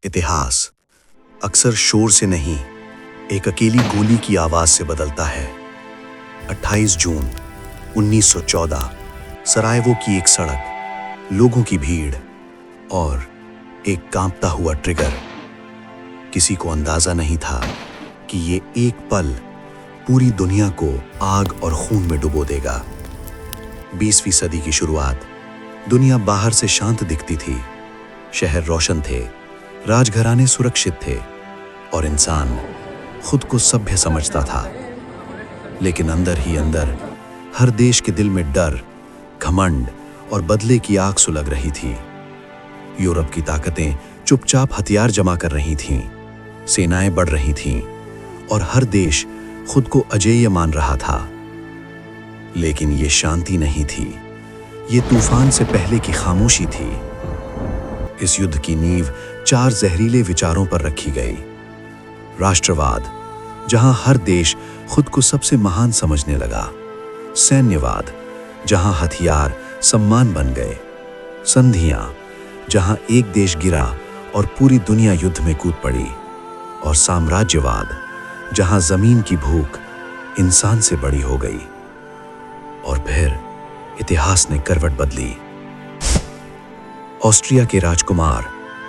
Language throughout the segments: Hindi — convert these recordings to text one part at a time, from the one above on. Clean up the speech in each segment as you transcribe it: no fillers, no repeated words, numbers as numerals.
इतिहास अक्सर शोर से नहीं, एक अकेली गोली की आवाज से बदलता है। 28 जून 1914 सरायवो की एक सड़क, लोगों की भीड़ और एक कांपता हुआ ट्रिगर। किसी को अंदाजा नहीं था कि ये एक पल पूरी दुनिया को आग और खून में डुबो देगा। 20वीं सदी की शुरुआत। दुनिया बाहर से शांत दिखती थी, शहर रोशन थे, राजघराने सुरक्षित थे और इंसान खुद को सभ्य समझता था। लेकिन अंदर ही अंदर हर देश के दिल में डर, घमंड और बदले की आग सुलग रही थी। यूरोप की ताकतें चुपचाप हथियार जमा कर रही थीं, सेनाएं बढ़ रही थीं और हर देश खुद को अजेय मान रहा था। लेकिन ये शांति नहीं थी, ये तूफान से पहले की खामोशी थी। इस युद्ध की नींव 4 जहरीले विचारों पर रखी गई। राष्ट्रवाद, जहां हर देश खुद को सबसे महान समझने लगा। सैन्यवाद, जहां हथियार सम्मान बन गए। संधियां, जहां एक देश गिरा और पूरी दुनिया युद्ध में कूद पड़ी। और साम्राज्यवाद, जहां जमीन की भूख इंसान से बड़ी हो गई। और फिर इतिहास ने करवट बदली। ऑस्ट्रिया के राजकुमार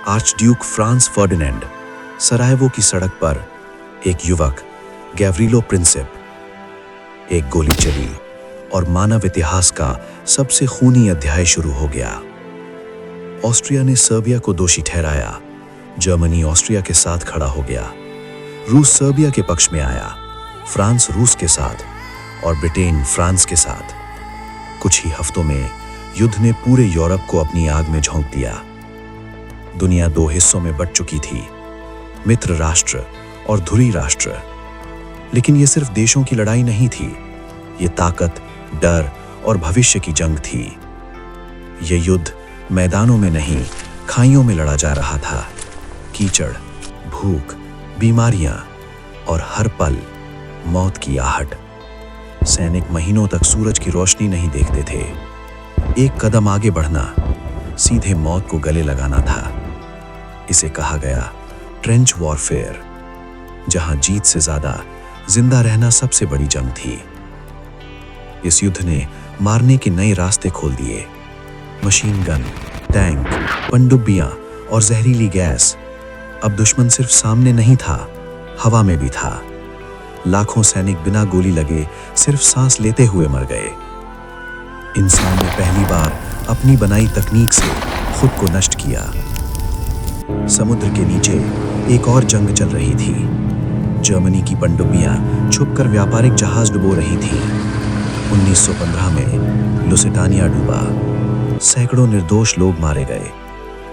आर्चड्यूक फ्रांस फर्डिनेंड, सरायवो की सड़क पर एक युवक गैवरीलो प्रिंसिप। एक गोली चली और मानव इतिहास का सबसे खूनी अध्याय शुरू हो गया। ऑस्ट्रिया ने सर्बिया को दोषी ठहराया, जर्मनी ऑस्ट्रिया के साथ खड़ा हो गया, रूस सर्बिया के पक्ष में आया, फ्रांस रूस के साथ और ब्रिटेन फ्रांस के साथ। कुछ ही हफ्तों में युद्ध ने पूरे यूरोप को अपनी आग में झोंक दिया। दुनिया 2 हिस्सों में बंट चुकी थी, मित्र राष्ट्र और धुरी राष्ट्र। लेकिन यह सिर्फ देशों की लड़ाई नहीं थी, ये ताकत, डर और भविष्य की जंग थी। यह युद्ध मैदानों में नहीं, खाइयों में लड़ा जा रहा था। कीचड़, भूख, बीमारियां और हर पल मौत की आहट। सैनिक महीनों तक सूरज की रोशनी नहीं देखते थे। एक कदम आगे बढ़ना सीधे मौत को गले लगाना था। इसे कहा गया ट्रेंच वॉरफेयर, जहां जीत से ज्यादा जिंदा रहना सबसे बड़ी जंग थी। इस युद्ध ने मारने के नए रास्ते खोल दिए। मशीन गन, टैंक, पनडुब्बियां और जहरीली गैस। अब दुश्मन सिर्फ सामने नहीं था, हवा में भी था। लाखों सैनिक बिना गोली लगे सिर्फ सांस लेते हुए मर गए। इंसान ने पहली बार अपनी बनाई तकनीक से खुद को नष्ट किया। समुद्र के नीचे एक और जंग चल रही थी। जर्मनी की पनडुब्बियां छुपकर व्यापारिक जहाज डुबो रही थीं। 1915 में लुसिटानिया डूबा। सैकड़ों निर्दोष लोग मारे गए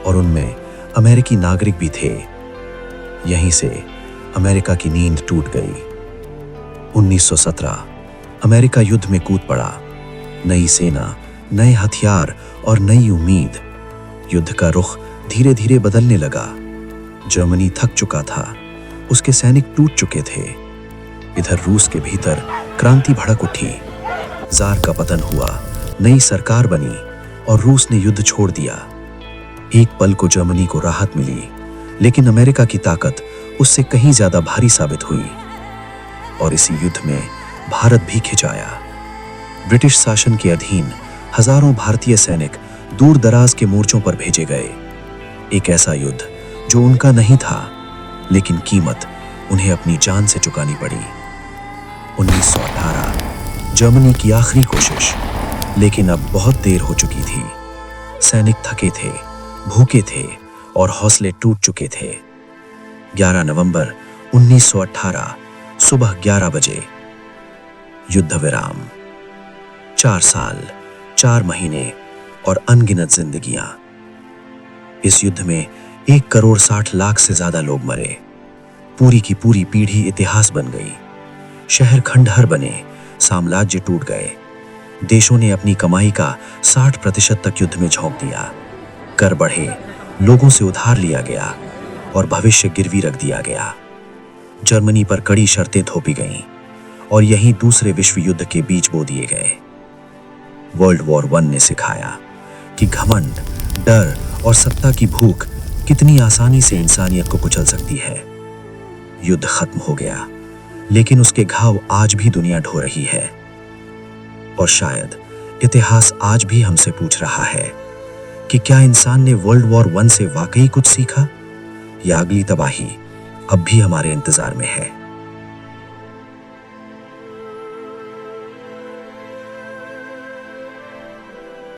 और उनमें अमेरिकी नागरिक भी थे। यहीं से अमेरिका की नींद टूट गई। 1917 अमेरिका युद्ध में कूद पड़ा। नई सेना, नए हथियार और नई उम्मीद। युद्ध का रुख धीरे धीरे बदलने लगा। जर्मनी थक चुका था, उसके सैनिक टूट चुके थे। इधर रूस के भीतर क्रांति भड़क उठी। जार का पतन हुआ, नई सरकार बनी और रूस ने युद्ध छोड़ दिया। एक पल को जर्मनी को राहत मिली, लेकिन अमेरिका की ताकत उससे कहीं ज्यादा भारी साबित हुई। और इसी युद्ध में भारत भी खिंचाया। ब्रिटिश शासन के अधीन हजारों भारतीय सैनिक दूर दराज के मोर्चों पर भेजे गए। एक ऐसा युद्ध जो उनका नहीं था, लेकिन कीमत उन्हें अपनी जान से चुकानी पड़ी। 1918 जर्मनी की आखिरी कोशिश, लेकिन अब बहुत देर हो चुकी थी। सैनिक थके थे, भूखे थे और हौसले टूट चुके थे। 11 नवंबर 1918 सुबह 11 बजे युद्ध विराम। 4 साल, 4 महीने और अनगिनत जिंदगियां। इस युद्ध में 1 करोड़ 60 लाख से ज्यादा लोग मरे। पूरी की पूरी पीढ़ी इतिहास बन गई। शहर खंडहर बने, साम्राज्य टूट गए। देशों ने अपनी कमाई का 60% तक युद्ध में झोंक दिया। कर बढ़े, लोगों से उधार लिया गया और भविष्य गिरवी रख दिया गया। जर्मनी पर कड़ी शर्तें थोपी गईं और यहीं दूसरे विश्व युद्ध के बीज बो दिए गए। वर्ल्ड वॉर 1 ने सिखाया कि घमंड, डर और सत्ता की भूख कितनी आसानी से इंसानियत को कुचल सकती है। युद्ध खत्म हो गया, लेकिन उसके घाव आज भी दुनिया ढो रही है। और शायद इतिहास आज भी हमसे पूछ रहा है कि क्या इंसान ने वर्ल्ड वॉर 1 से वाकई कुछ सीखा, या अगली तबाही अब भी हमारे इंतजार में है।